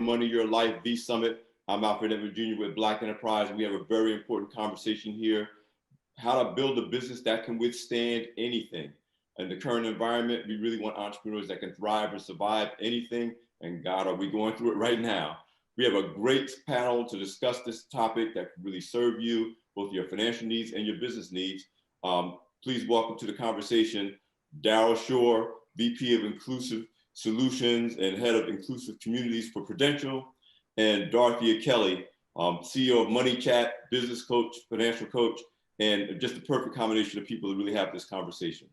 Money Your Life V Summit. I'm Alfred Edward Jr. with Black Enterprise. We have a very important conversation here: how to build a business that can withstand anything. In the current environment, we really want entrepreneurs that can thrive and survive anything. And God, are we going through it right now? We have a great panel to discuss this topic that can really serve you, both your financial needs and your business needs. Please welcome to the conversation Daryl Shore, VP of Inclusive Solutions and Head of Inclusive Communities for Prudential, and Dorothea Kelly, CEO of Money Chat, business coach, financial coach, and just the perfect combination of people to really have this conversation.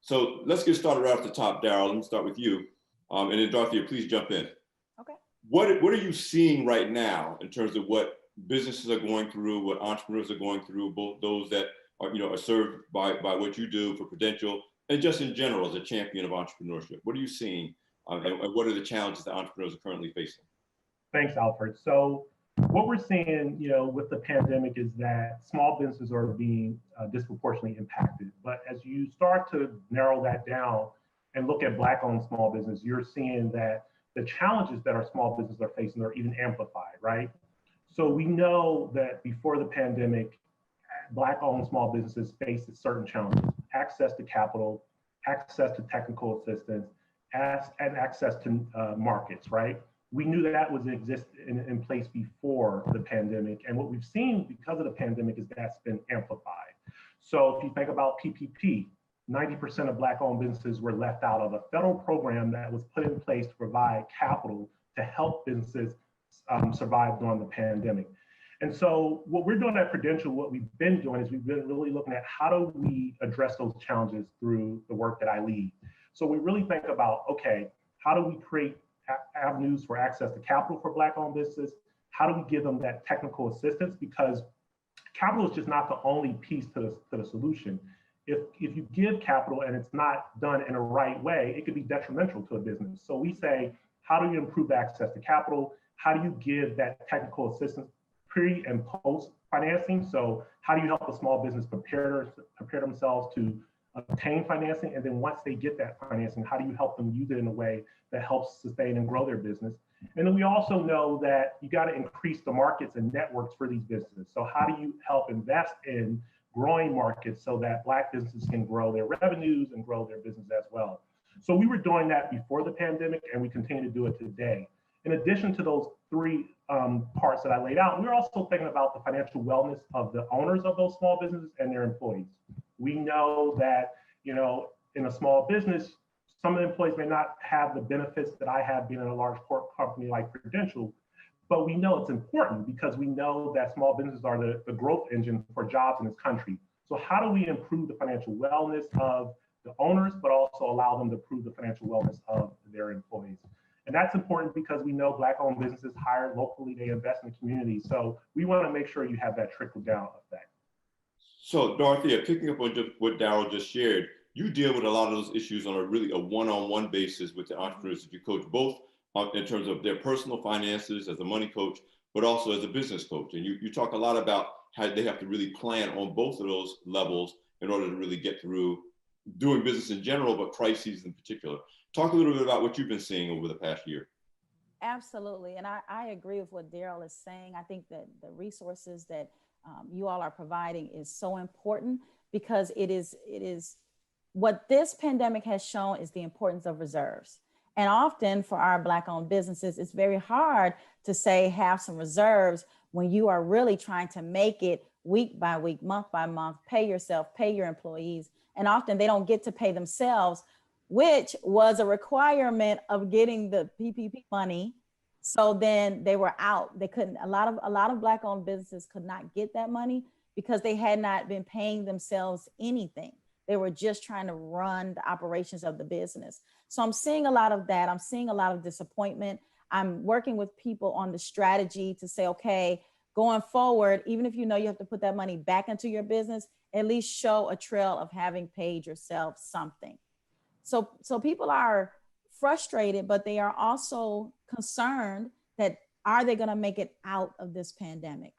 So let's get started right off the top, Daryl. Let me start with you. And then Dorothea, please jump in. Okay. What are you seeing right now in terms of what businesses are going through, what entrepreneurs are going through, both those that are served by what you do for Prudential, and just in general as a champion of entrepreneurship? What are you seeing, and what are the challenges that entrepreneurs are currently facing? Thanks, Alfred. So what we're seeing, with the pandemic is that small businesses are being disproportionately impacted. But as you start to narrow that down and look at Black-owned small business, you're seeing that the challenges that our small businesses are facing are even amplified, right? So we know that before the pandemic, Black-owned small businesses faced certain challenges: access to capital, access to technical assistance, and access to markets, right? We knew that was in place before the pandemic. And what we've seen because of the pandemic is that's been amplified. So if you think about PPP, 90% of Black-owned businesses were left out of a federal program that was put in place to provide capital to help businesses survive during the pandemic. And so what we're doing at Prudential, what we've been doing is we've been really looking at how do we address those challenges through the work that I lead. So we really think about, okay, how do we create avenues for access to capital for Black-owned businesses? How do we give them that technical assistance? Because capital is just not the only piece to the solution. If you give capital and it's not done in a right way, it could be detrimental to a business. So we say, how do you improve access to capital? How do you give that technical assistance pre and post financing? So how do you help a small business prepare themselves to obtain financing? And then once they get that financing, how do you help them use it in a way that helps sustain and grow their business? And then we also know that you got to increase the markets and networks for these businesses. So how do you help invest in growing markets so that Black businesses can grow their revenues and grow their business as well? So we were doing that before the pandemic, and we continue to do it today. In addition to those three parts that I laid out, we're also thinking about the financial wellness of the owners of those small businesses and their employees. We know that, in a small business, some of the employees may not have the benefits that I have being in a large corporate company like Prudential, but we know it's important because we know that small businesses are the growth engine for jobs in this country. So how do we improve the financial wellness of the owners, but also allow them to improve the financial wellness of their employees? And that's important because we know Black-owned businesses hire locally, they invest in the community. So we want to make sure you have that trickle-down effect. So Dorothea, picking up on what Daryl just shared, you deal with a lot of those issues on a one-on-one basis with the entrepreneurs that you coach, both in terms of their personal finances as a money coach, but also as a business coach. And you talk a lot about how they have to really plan on both of those levels in order to really get through doing business in general, but crises in particular. Talk a little bit about what you've been seeing over the past year. Absolutely. And I agree with what Daryl is saying. I think that the resources that you all are providing is so important because it is what this pandemic has shown is the importance of reserves. And often for our Black-owned businesses, it's very hard to say have some reserves when you are really trying to make it week by week, month by month, pay yourself, pay your employees. And often they don't get to pay themselves, which was a requirement of getting the PPP money. So then they were out. They couldn't, a lot of Black-owned businesses could not get that money because they had not been paying themselves anything. They were just trying to run the operations of the business. So I'm seeing a lot of that. I'm seeing a lot of disappointment. I'm working with people on the strategy to say, okay, going forward, even if you know you have to put that money back into your business, at least show a trail of having paid yourself something. So people are frustrated, but they are also concerned that are they going to make it out of this pandemic?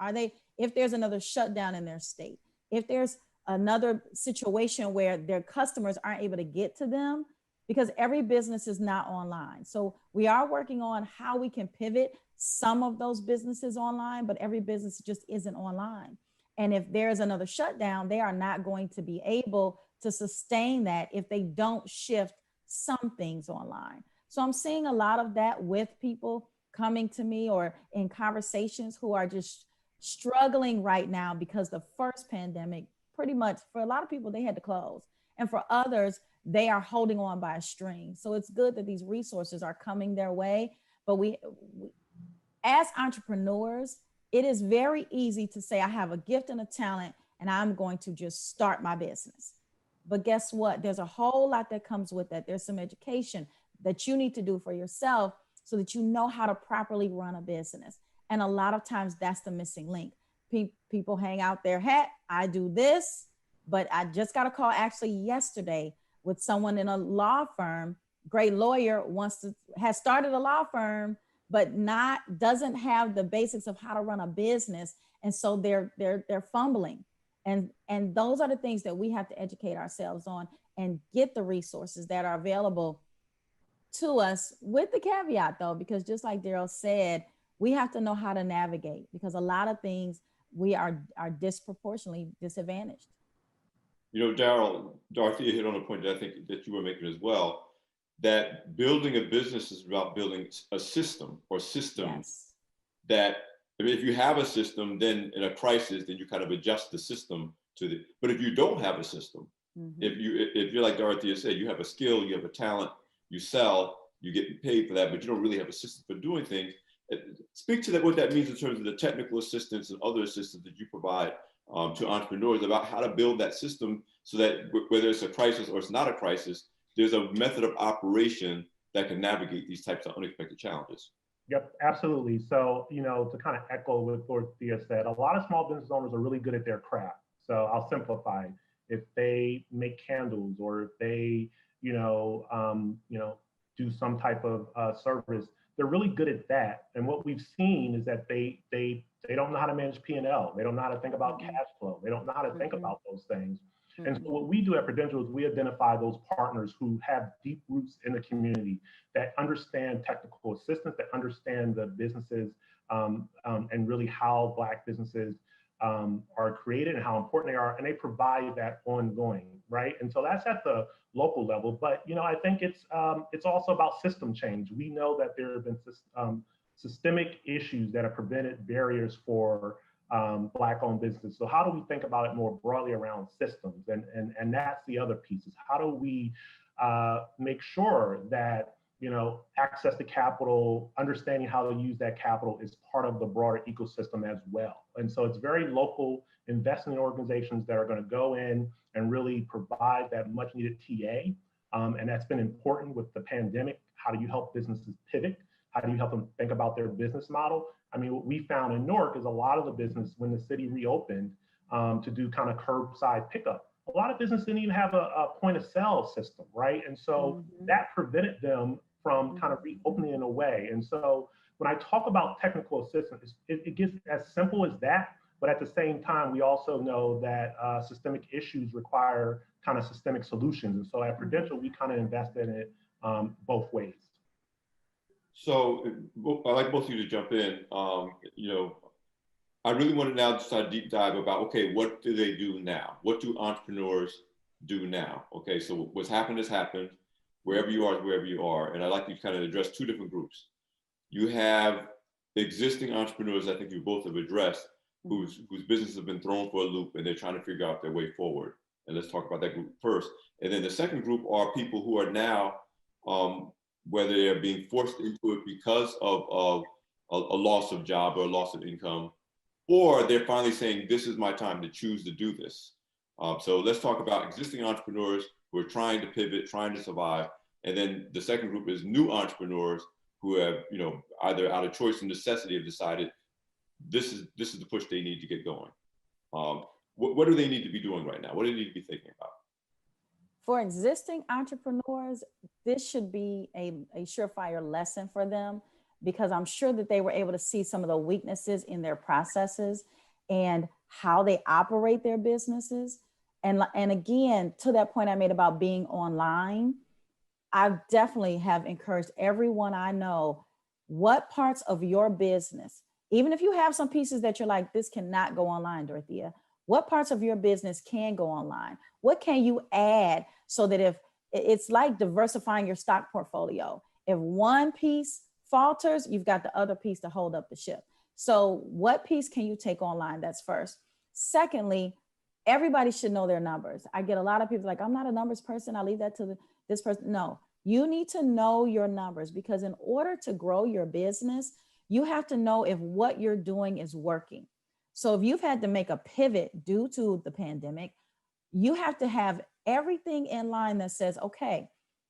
If there's another shutdown in their state, if there's another situation where their customers aren't able to get to them, because every business is not online. So we are working on how we can pivot some of those businesses online, but every business just isn't online. And if there's another shutdown, they are not going to be able to sustain that if they don't shift some things online. So I'm seeing a lot of that with people coming to me or in conversations who are just struggling right now because the first pandemic, pretty much for a lot of people, they had to close. And for others, they are holding on by a string. So it's good that these resources are coming their way. But we as entrepreneurs, it is very easy to say, I have a gift and a talent, and I'm going to just start my business. But guess what? There's a whole lot that comes with that. There's some education that you need to do for yourself so that you know how to properly run a business. And a lot of times that's the missing link. People hang out their hat. I do this, but I just got a call actually yesterday with someone in a law firm, great lawyer, has started a law firm, but doesn't have the basics of how to run a business. And so they're fumbling. And those are the things that we have to educate ourselves on and get the resources that are available to us, with the caveat though, because just like Daryl said, we have to know how to navigate, because a lot of things we are disproportionately disadvantaged. You know, Daryl, Dorothea hit on a point that I think that you were making as well, that building a business is about building a system or systems. Yes. That, I mean, if you have a system, then in a crisis, then you kind of adjust the system to the, but if you don't have a system, if you're like Dorothea said, you have a skill, you have a talent, you sell, you get paid for that, but you don't really have a system for doing things. Speak to that, what that means in terms of the technical assistance and other assistance that you provide to entrepreneurs about how to build that system so that whether it's a crisis or it's not a crisis, there's a method of operation that can navigate these types of unexpected challenges. Yep, absolutely. So, to kind of echo what Dorothea said, a lot of small business owners are really good at their craft. So I'll simplify. If they make candles, or if they, do some type of service, they're really good at that. And what we've seen is that they don't know how to manage P&L. They don't know how to think about cash flow. They don't know how to think about those things. And so what we do at Prudential is we identify those partners who have deep roots in the community, that understand technical assistance, that understand the businesses and really how Black businesses are created and how important they are, and they provide that ongoing, right? And so that's at the local level. But I think it's also about system change. We know that there have been systemic issues that have prevented barriers for Black-owned businesses. So how do we think about it more broadly around systems? And that's the other piece, is how do we make sure that access to capital, understanding how to use that capital, is part of the broader ecosystem as well. And so it's very local, investing in organizations that are going to go in and really provide that much needed TA. And that's been important with the pandemic. How do you help businesses pivot? How do you help them think about their business model? I mean, what we found in Newark is a lot of the business, when the city reopened to do kind of curbside pickup, a lot of businesses didn't even have a point of sale system, right? And so that prevented them from kind of reopening in a way. And so when I talk about technical assistance, it gets as simple as that. But at the same time, we also know that systemic issues require kind of systemic solutions. And so at Prudential, we kind of invest in it both ways. So I'd like both of you to jump in. I really want to now start a deep dive about, okay, what do they do now? What do entrepreneurs do now? Okay, so what's happened has happened. Wherever you are is wherever you are. And I'd like to kind of address two different groups. You have existing entrepreneurs, I think you both have addressed, whose businesses have been thrown for a loop and they're trying to figure out their way forward. And let's talk about that group first. And then the second group are people who are now, whether they're being forced into it because of a loss of job or a loss of income, or they're finally saying, this is my time to choose to do this. So let's talk about existing entrepreneurs who are trying to pivot, trying to survive. And then the second group is new entrepreneurs who have, either out of choice and necessity have decided this is the push they need to get going. What do they need to be doing right now? What do they need to be thinking about? For existing entrepreneurs, this should be a surefire lesson for them, because I'm sure that they were able to see some of the weaknesses in their processes and how they operate their businesses. And again, to that point I made about being online, I definitely have encouraged everyone I know, what parts of your business, even if you have some pieces that you're like, this cannot go online, Dorothea, what parts of your business can go online? What can you add so that if it's like diversifying your stock portfolio, if one piece falters, you've got the other piece to hold up the ship. So what piece can you take online? That's first. Secondly, everybody should know their numbers. I get a lot of people like, I'm not a numbers person. I leave that to this person. No, you need to know your numbers, because in order to grow your business, you have to know if what you're doing is working. So if you've had to make a pivot due to the pandemic, you have to have everything in line that says, okay,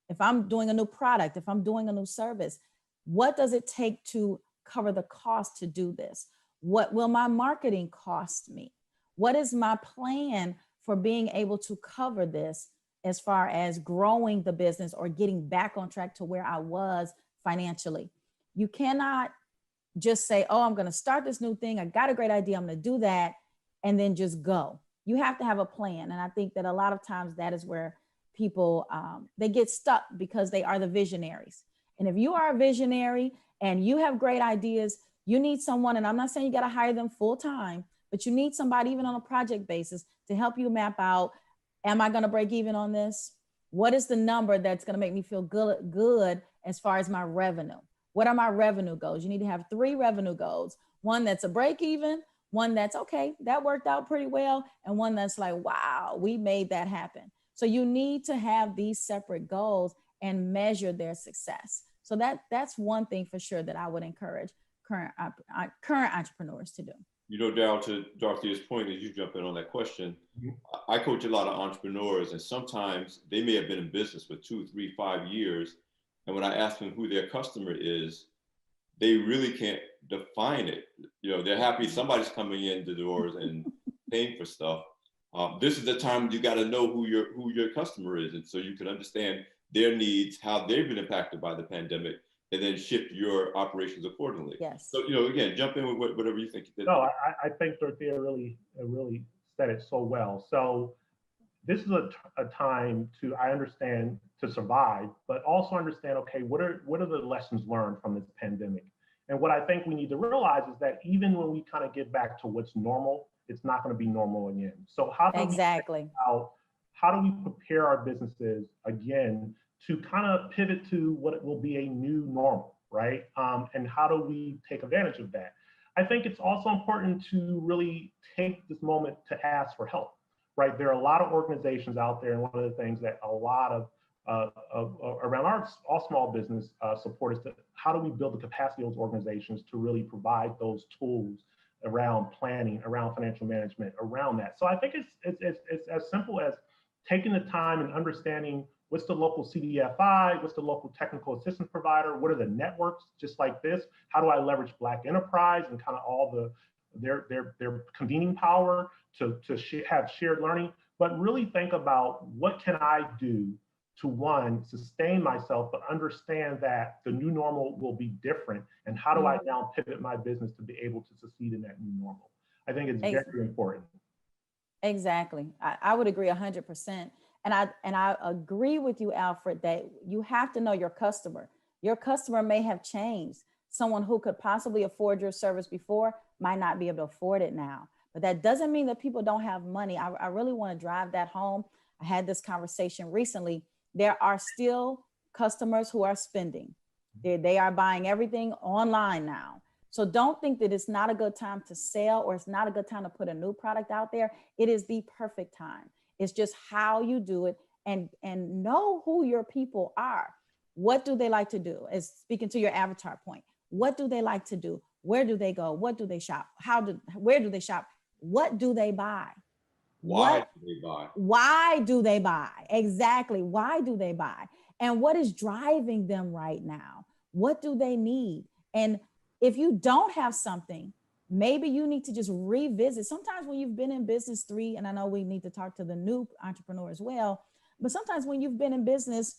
if I'm doing a new product, if I'm doing a new service, what does it take to cover the cost to do this? What will my marketing cost me? What is my plan for being able to cover this as far as growing the business or getting back on track to where I was financially? You cannot just say, oh, I'm going to start this new thing. I got a great idea. I'm going to do that. And then just go. You have to have a plan. And I think that a lot of times that is where people, they get stuck because they are the visionaries. And if you are a visionary and you have great ideas, you need someone, and I'm not saying you got to hire them full time, but you need somebody even on a project basis to help you map out, am I going to break even on this? What is the number that's going to make me feel good as far as my revenue? What are my revenue goals? You need to have 3 revenue goals. One that's a break even, one that's okay, that worked out pretty well, and one that's like, wow, we made that happen. So you need to have these separate goals and measure their success. So that's one thing for sure that I would encourage current entrepreneurs to do. You know, Darryl, to Dorothea's point, as you jump in on that question, I coach a lot of entrepreneurs, and sometimes they may have been in business for 2, 3, 5 years. And when I ask them who their customer is, they really can't define it. You know, they're happy somebody's coming in the doors and paying for stuff. This is the time you got to know who your customer is, and so you can understand their needs, how they've been impacted by the pandemic, and then shift your operations accordingly. Yes. So, you know, again, jump in with whatever you think. No, I think Dorothea really said it so well. So this is a time to, I understand, to survive, but also understand, okay, what are the lessons learned from this pandemic? And what I think we need to realize is that even when we kind of get back to what's normal, it's not going to be normal again. So how do we prepare our businesses again to kind of pivot to what it will be a new normal, right? And how do we take advantage of that? I think it's also important to really take this moment to ask for help, right? There are a lot of organizations out there, and one of the things that a lot of around all small business support is how do we build the capacity of those organizations to really provide those tools around planning, around financial management, around that. So I think it's as simple as taking the time and understanding what's the local CDFI, what's the local technical assistance provider, what are the networks just like this, how do I leverage Black enterprise and kind of all their convening power to have shared learning, but really think about what can I do to, one, sustain myself, but understand that the new normal will be different, and how do I now pivot my business to be able to succeed in that new normal? I think it's very important. Exactly. I would agree 100%. And I agree with you, Alfred, that you have to know your customer. Your customer may have changed. Someone who could possibly afford your service before might not be able to afford it now. But that doesn't mean that people don't have money. I really want to drive that home. I had this conversation recently. There are still customers who are spending. They are buying everything online now. So don't think that it's not a good time to sell, or it's not a good time to put a new product out there. It is the perfect time. It's just how you do it, and know who your people are. What do they like to do? As speaking to your avatar point, what do they like to do? Where do they go? What do they shop? Where do they shop? What do they buy? Why do they buy? Why do they buy? Exactly. Why do they buy? And what is driving them right now? What do they need? And if you don't have something, maybe you need to just revisit. Sometimes when you've been in business and I know we need to talk to the new entrepreneur as well, but sometimes when you've been in business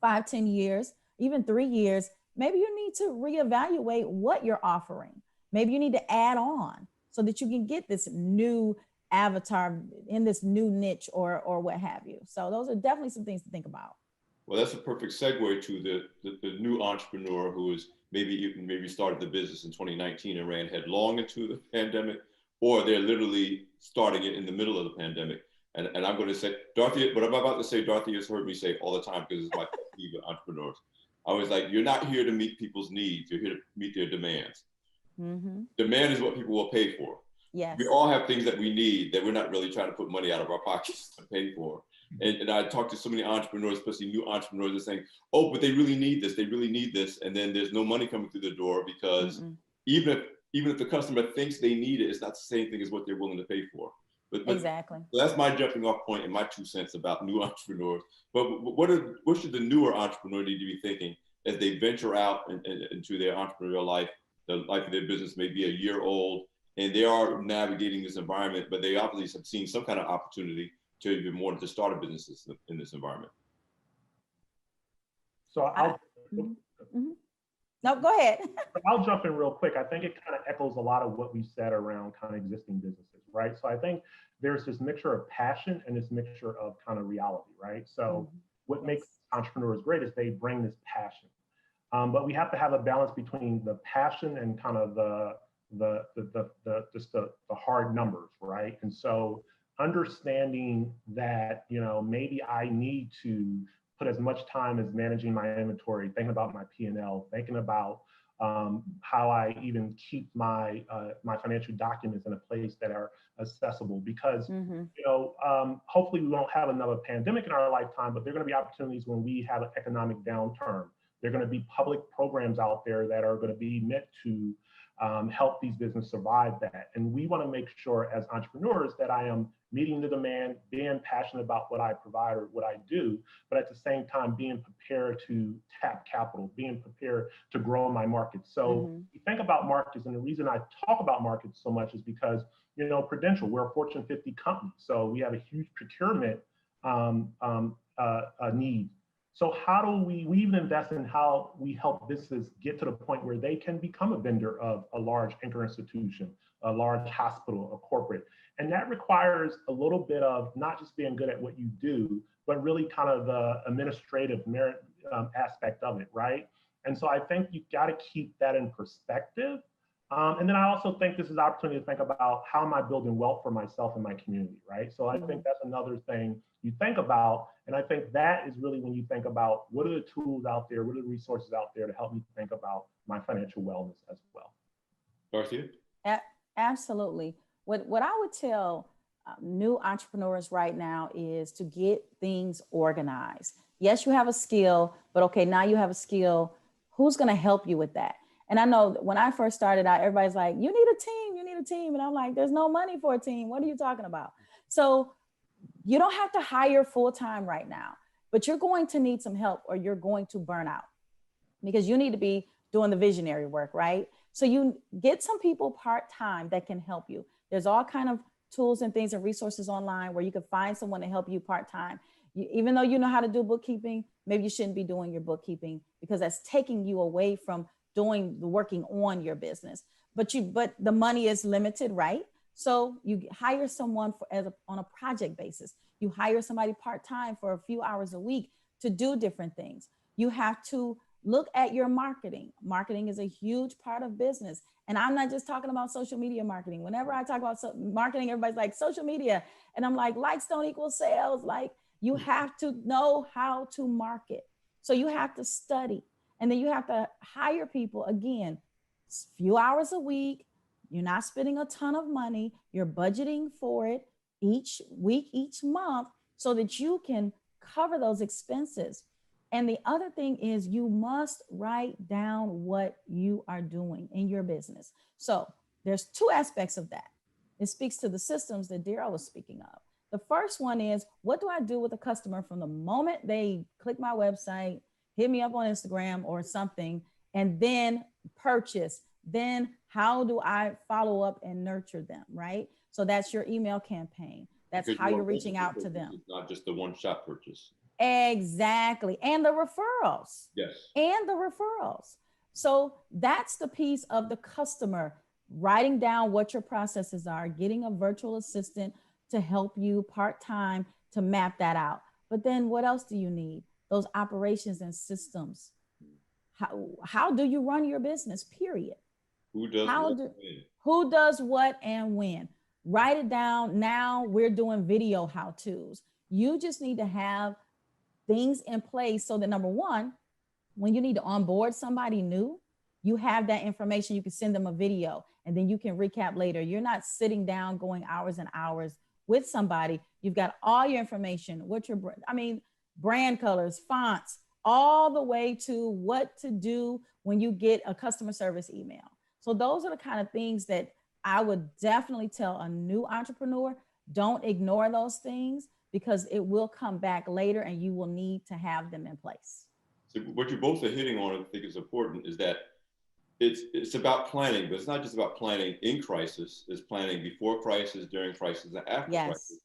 5, 10 years, even 3 years, maybe you need to reevaluate what you're offering. Maybe you need to add on so that you can get this new avatar in this new niche or what have you. So those are definitely some things to think about. Well, that's a perfect segue to the new entrepreneur who is maybe started the business in 2019 and ran headlong into the pandemic, or they're literally starting it in the middle of the pandemic. And I'm going to say, Dorothy, what I'm about to say, Dorothy has heard me say all the time because it's my pet peeve with entrepreneurs. I was like, you're not here to meet people's needs. You're here to meet their demands. Mm-hmm. Demand is what people will pay for. Yes. We all have things that we need that we're not really trying to put money out of our pockets to pay for. And I talk to so many entrepreneurs, especially new entrepreneurs, are saying, oh, but they really need this. They really need this. And then there's no money coming through the door because even if the customer thinks they need it, it's not the same thing as what they're willing to pay for. But exactly. So that's my jumping off point and my 2 cents about new entrepreneurs. But what should the newer entrepreneur need to be thinking as they venture out into their entrepreneurial life? The life of their business may be a year old, and they are navigating this environment, but they obviously have seen some kind of opportunity to even more to start a business in this environment. So I'll No, go ahead. I'll jump in real quick. I think it kind of echoes a lot of what we said around kind of existing businesses, right? So I think there's this mixture of passion and this mixture of kind of reality, right? So what makes entrepreneurs great is they bring this passion. But we have to have a balance between the passion and kind of the hard numbers, right? And so understanding that, you know, maybe I need to put as much time as managing my inventory, thinking about my P&L, thinking about how I even keep my my financial documents in a place that are accessible, because you know, hopefully we won't have another pandemic in our lifetime, but there are going to be opportunities when we have an economic downturn. There are going to be public programs out there that are going to be meant to help these businesses survive that. And we want to make sure as entrepreneurs that I am meeting the demand, being passionate about what I provide or what I do, but at the same time being prepared to tap capital, being prepared to grow my market. So you think about markets, and the reason I talk about markets so much is because, you know, Prudential, we're a Fortune 50 company, so we have a huge procurement need. So how do we even invest in how we help businesses get to the point where they can become a vendor of a large anchor institution, a large hospital, a corporate? And that requires a little bit of not just being good at what you do, but really kind of the administrative merit aspect of it, right? And so I think you've got to keep that in perspective. And then I also think this is an opportunity to think about how am I building wealth for myself and my community, right? So I think that's another thing you think about. And I think that is really when you think about what are the tools out there, what are the resources out there to help me think about my financial wellness as well. Darcy? Absolutely. What I would tell new entrepreneurs right now is to get things organized. Yes, you have a skill, but okay, now you have a skill. Who's going to help you with that? And I know when I first started out, everybody's like, you need a team, you need a team. And I'm like, there's no money for a team. What are you talking about? So you don't have to hire full-time right now, but you're going to need some help or you're going to burn out because you need to be doing the visionary work, right? So you get some people part-time that can help you. There's all kind of tools and things and resources online where you can find someone to help you part-time. Even though you know how to do bookkeeping, maybe you shouldn't be doing your bookkeeping because that's taking you away from doing the working on your business. But the money is limited, right? So you hire someone on a project basis. You hire somebody part-time for a few hours a week to do different things. You have to look at your marketing. Marketing is a huge part of business. And I'm not just talking about social media marketing. Whenever I talk about marketing, everybody's like social media. And I'm like, likes don't equal sales. Like you have to know how to market. So you have to study. And then you have to hire people, again, few hours a week. You're not spending a ton of money. You're budgeting for it each week, each month, so that you can cover those expenses. And the other thing is you must write down what you are doing in your business. So there's two aspects of that. It speaks to the systems that Daryl was speaking of. The first one is, what do I do with a customer from the moment they click my website, hit me up on Instagram or something, and then purchase? Then how do I follow up and nurture them, right? So that's your email campaign. That's how you're reaching out to them. It's not just the one-shot purchase. Exactly. And the referrals. Yes. And the referrals. So that's the piece of the customer, writing down what your processes are, getting a virtual assistant to help you part-time to map that out. But then what else do you need? those operations and systems. How do you run your business, period? Who does How what do, when? who does what and when? Write it down. Now we're doing video how-tos. You just need to have things in place so that, number one, when you need to onboard somebody new, you have that information. You can send them a video and then you can recap later. You're not sitting down going hours and hours with somebody. You've got all your information, brand colors, fonts, all the way to what to do when you get a customer service email. So those are the kind of things that I would definitely tell a new entrepreneur. Don't ignore those things because it will come back later and you will need to have them in place. So what you both are hitting on, I think is important, is that it's about planning, but it's not just about planning in crisis. It's planning before crisis, during crisis, and after crisis.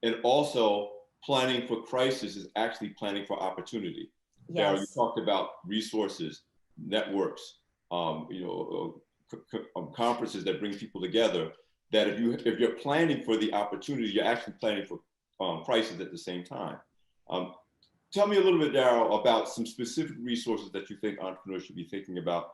And also planning for crisis is actually planning for opportunity. Darryl, you talked about resources, networks, conferences that bring people together. That if you're planning for the opportunity, you're actually planning for crisis at the same time. Tell me a little bit, Darryl, about some specific resources that you think entrepreneurs should be thinking about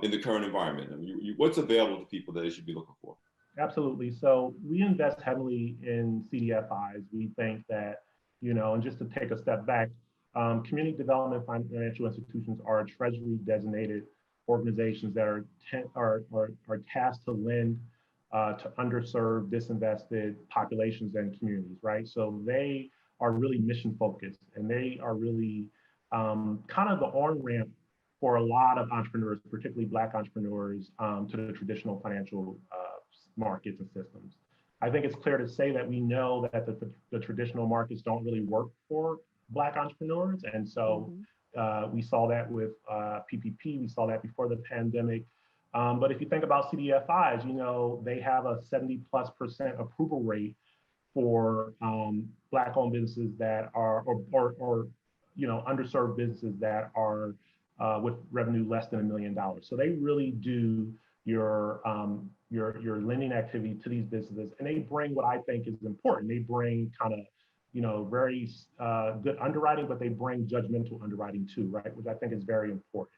in the current environment. I mean, what's available to people that they should be looking for? Absolutely. So we invest heavily in CDFIs. We think that, and just to take a step back, community development financial institutions are treasury designated organizations that are tasked to lend to underserved, disinvested populations and communities, right? So they are really mission focused and they are really kind of the on-ramp for a lot of entrepreneurs, particularly Black entrepreneurs, to the traditional financial markets and systems. I think it's clear to say that we know that the traditional markets don't really work for Black entrepreneurs. And so we saw that with PPP, we saw that before the pandemic. But if you think about CDFIs, they have a 70+% approval rate for Black-owned businesses that are, or underserved businesses that are with revenue less than $1 million. So they really do your lending activity to these businesses, and they bring what I think is important. They bring kind of very good underwriting, but they bring judgmental underwriting too, right? Which I think is very important.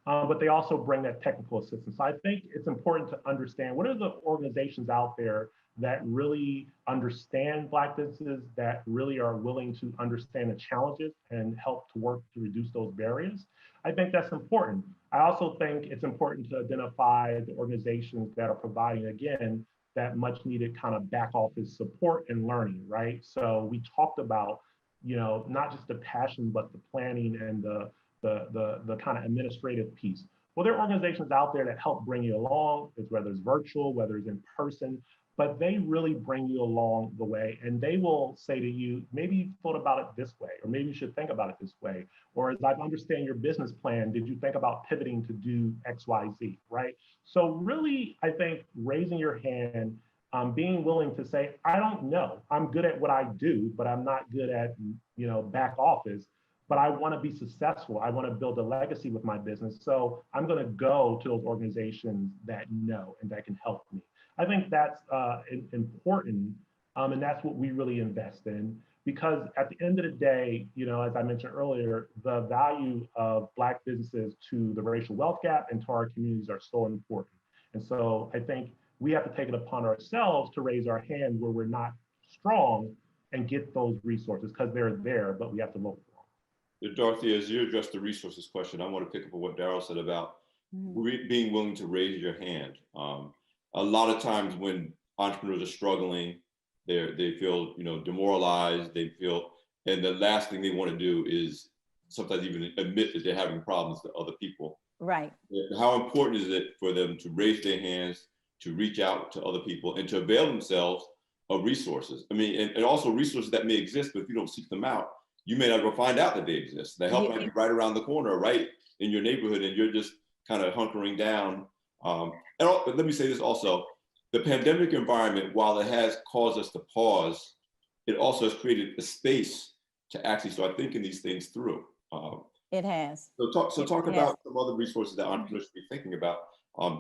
But they also bring that technical assistance. So I think it's important to understand what are the organizations out there that really understand Black businesses, that really are willing to understand the challenges and help to work to reduce those barriers. I think that's important. I also think it's important to identify the organizations that are providing, again, that much needed kind of back office support and learning, right? So we talked about, not just the passion, but the planning and the kind of administrative piece. Well, there are organizations out there that help bring you along, whether it's virtual, whether it's in person, but they really bring you along the way. And they will say to you, maybe you thought about it this way, or maybe you should think about it this way. Or as I understand your business plan, did you think about pivoting to do X, Y, Z, right? So really, I think raising your hand, being willing to say, I don't know, I'm good at what I do, but I'm not good at, back office, but I want to be successful. I want to build a legacy with my business. So I'm going to go to those organizations that know and that can help me. I think that's important, and that's what we really invest in, because at the end of the day, as I mentioned earlier, the value of Black businesses to the racial wealth gap and to our communities are so important. And so I think we have to take it upon ourselves to raise our hand where we're not strong and get those resources, because they're there, but we have to look for them. Dorothy, as you address the resources question, I want to pick up on what Darryl said about being willing to raise your hand. A lot of times when entrepreneurs are struggling, they feel demoralized. They feel, and the last thing they want to do is sometimes even admit that they're having problems to other people. Right. How important is it for them to raise their hands, to reach out to other people, and to avail themselves of resources? I mean, and also resources that may exist, but if you don't seek them out, you may never find out that they exist. The help might be right around the corner, right in your neighborhood, and you're just kind of hunkering down. But let me say this also, the pandemic environment, while it has caused us to pause, it also has created a space to actually start thinking these things through. It has. So talk about some other resources that entrepreneurs should be thinking about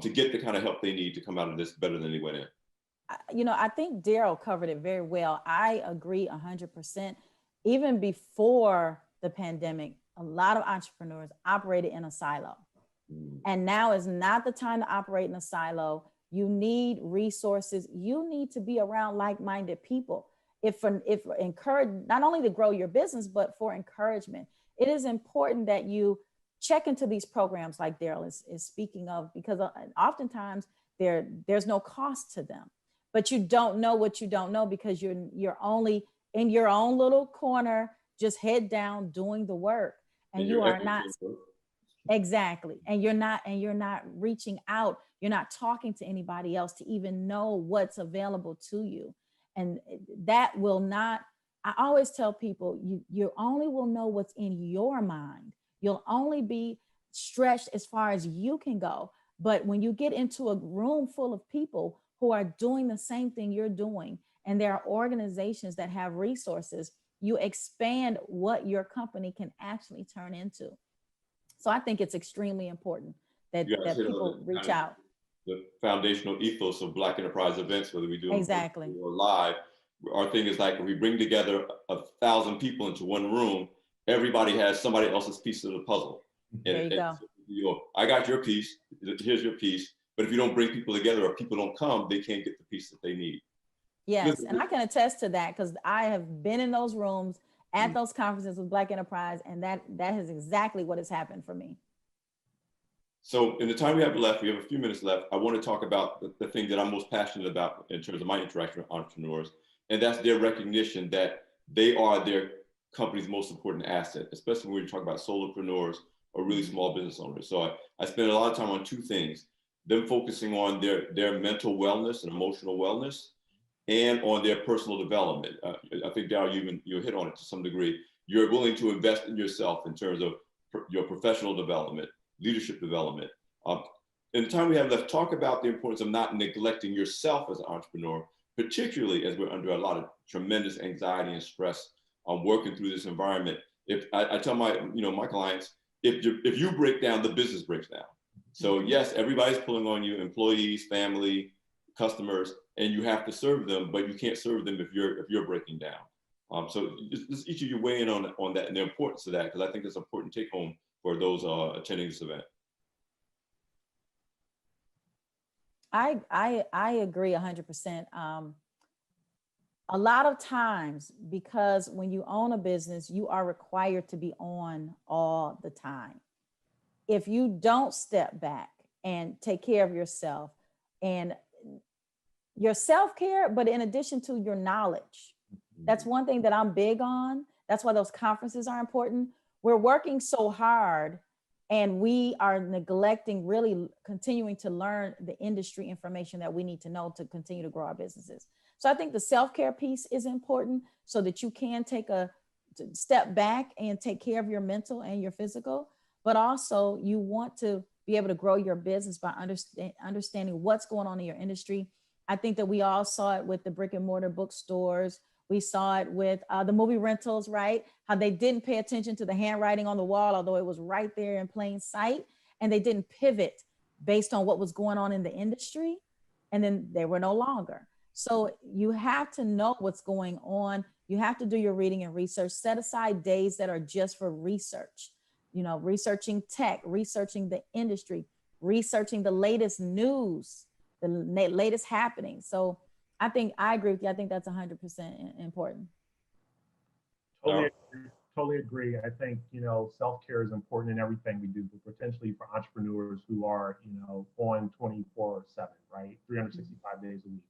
to get the kind of help they need to come out of this better than they went in. I think Darryl covered it very well. I agree 100%. Even before the pandemic, a lot of entrepreneurs operated in a silo. Mm. And now is not the time to operate in a silo. You need resources. You need to be around like-minded people. If encourage, not only to grow your business, but for encouragement. It is important that you check into these programs like Daryl is speaking of, because oftentimes there's no cost to them, but you don't know what you don't know because you're only in your own little corner, just head down doing the work, and you are not. Exactly. And you're not reaching out. You're not talking to anybody else to even know what's available to you. And that will not, I always tell people, you only will know what's in your mind. You'll only be stretched as far as you can go. But when you get into a room full of people who are doing the same thing you're doing, and there are organizations that have resources, you expand what your company can actually turn into. So I think it's extremely important that people reach out. The foundational ethos of Black Enterprise events, whether we do exactly or live, our thing is like if we bring together 1,000 people into one room, everybody has somebody else's piece of the puzzle. There you go. I got your piece, here's your piece. But if you don't bring people together or people don't come, they can't get the piece that they need. Yes, and I can attest to that because I have been in those rooms at those conferences with Black Enterprise, and that is exactly what has happened for me. So in the time we have left, we have a few minutes left. I want to talk about the thing that I'm most passionate about in terms of my interaction with entrepreneurs, and that's their recognition that they are their company's most important asset, especially when we talk about solopreneurs or really small business owners. So I spend a lot of time on two things: them focusing on their mental wellness and emotional wellness, and on their personal development. I think, Darryl, you hit on it to some degree. You're willing to invest in yourself in terms of your professional development, leadership development. In the time we have left, talk about the importance of not neglecting yourself as an entrepreneur, particularly as we're under a lot of tremendous anxiety and stress on working through this environment. If I tell my clients, if you break down, the business breaks down. So yes, everybody's pulling on you, employees, family, customers, and you have to serve them, but you can't serve them if you're breaking down. So just each of you weigh in on that and the importance of that, because I think it's an important take home for those attending this event. I agree 100%. A lot of times, because when you own a business, you are required to be on all the time. If you don't step back and take care of yourself and your self-care, but in addition to your knowledge, that's one thing that I'm big on. That's why those conferences are important. We're working so hard and we are neglecting really continuing to learn the industry information that we need to know to continue to grow our businesses. So I think the self-care piece is important so that you can take a step back and take care of your mental and your physical, but also you want to be able to grow your business by understanding what's going on in your industry. I think that we all saw it with the brick and mortar bookstores. We saw it with the movie rentals, right? How they didn't pay attention to the handwriting on the wall, although it was right there in plain sight. And they didn't pivot based on what was going on in the industry. And then they were no longer. So you have to know what's going on. You have to do your reading and research. Set aside days that are just for research, researching tech, researching the industry, researching the latest news, the latest happenings. So I agree with you. I think that's 100% important. Totally agree. I think, self-care is important in everything we do, but potentially for entrepreneurs who are, on 24/7, right? 365 days a week.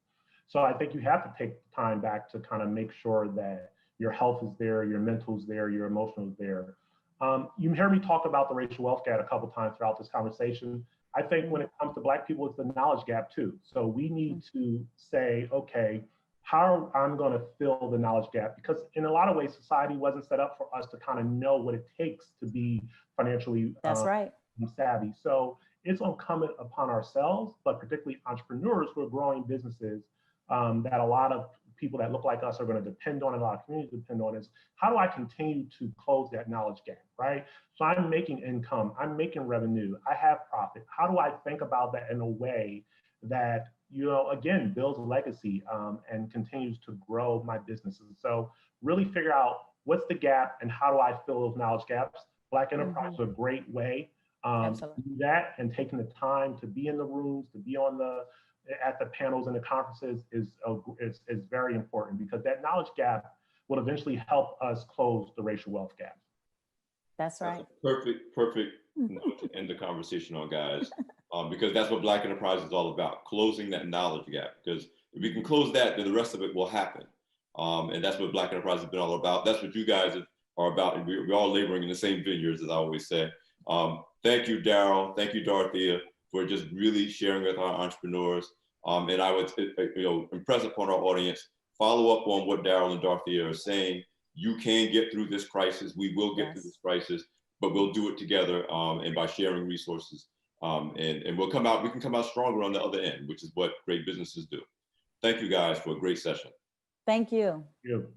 So I think you have to take time back to kind of make sure that your health is there, your mental is there, your emotional is there. You hear me talk about the racial wealth gap a couple of times throughout this conversation. I think when it comes to Black people, it's the knowledge gap too. So we need to say, okay, how I'm going to fill the knowledge gap, because in a lot of ways, society wasn't set up for us to kind of know what it takes to be financially right. savvy. So it's incumbent upon ourselves, but particularly entrepreneurs who are growing businesses that a lot of people that look like us are going to depend on, and a lot of communities depend on, is how do I continue to close that knowledge gap, right? So I'm making income, I'm making revenue, I have profit. How do I think about that in a way that, again, builds a legacy and continues to grow my businesses? So really figure out what's the gap and how do I fill those knowledge gaps? Black Enterprise is a great way to do that, and taking the time to be in the rooms, to be on at the panels and the conferences is very important, because that knowledge gap will eventually help us close the racial wealth gap. That's right. That's a perfect note to end the conversation on, guys, because that's what Black Enterprise is all about, closing that knowledge gap. Because if we can close that, then the rest of it will happen. And that's what Black Enterprise has been all about. That's what you guys are about. And we're all laboring in the same vineyards, as I always say. Thank you, Daryl. Thank you, Dorothea, for just really sharing with our entrepreneurs. And I would impress upon our audience, follow up on what Daryl and Dorothea are saying. You can get through this crisis. We will get through this crisis, but we'll do it together, and by sharing resources. And we can come out stronger on the other end, which is what great businesses do. Thank you guys for a great session. Thank you. Thank you.